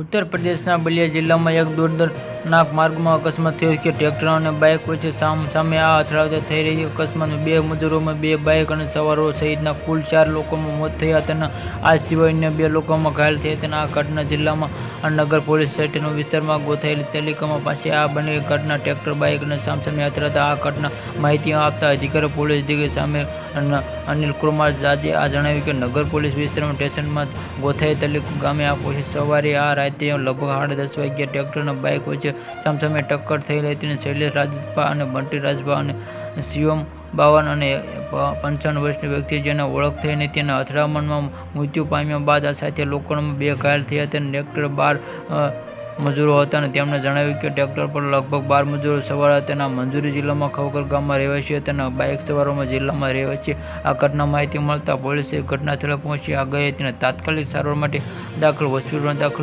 ઉત્તર પ્રદેશના બલિયા જિલ્લામાં એક દર્દનાક માર્ગમાં અકસ્માત થયો છે. ટ્રેક્ટર અને બાઇક વચ્ચે સામે આ અથડામણ થઈ રહી. અકસ્માતમાં 2 મજૂરોમાં 2 બાઇક અને સવારો સહિતના કુલ 4 લોકોના મોત થયા હતા. આ સિવાય અન્ય 2 લોકો ઘાયલ થયા હતા. આ ઘટના જિલ્લાના નગર પોલીસ સ્ટેશનના વિસ્તારમાં ગોથાયેલી તાલુકા પાસે આ બનેલી ઘટના ટ્રેક્ટર બાઇક અને સામે અથડાતા આ ઘટના માહિતી આપતા અધિકારી પોલીસ અધિકારી સામે અનિલ કુમાર જાજે જણાવ્યું કે નગર પોલીસ વિસ્તારમાં સ્ટેશનમાં ગોથાઈ તાલુકા ગામે આ સવારે આ રાતે લગભગ 10:30 વાગ્યે ટ્રેક્ટર અને બાઇક વચ્ચે સામે ટક્કર થયેલી હતી. શૈલેષ રાજપા અને બંટી રાજપા અને શિવમ 52 અને 55 વર્ષની વ્યક્તિ જેને ઓળખ થઈ નથી તેના અથડામણમાં મૃત્યુ પામ્યા બાદ આ સાથે લોકોમાં 2 ઘાયલ થયા હતા. ટ્રેક્ટર 12 મજૂરો હતા અને તેમણે જણાવ્યું કે ટ્રેક્ટર પર લગભગ 12 મજૂરો સવાર હતા. મંજૂરી જિલ્લામાં ખવકર ગામમાં રહેવાસી હતા અને બાઇક સવારોમાં જિલ્લામાં રહેવાસી. આ ઘટના માહિતી મળતા પોલીસે ઘટના સ્થળે પહોંચી ગઈ હતી અને તાત્કાલિક સારવાર માટે હોસ્પિટલમાં દાખલ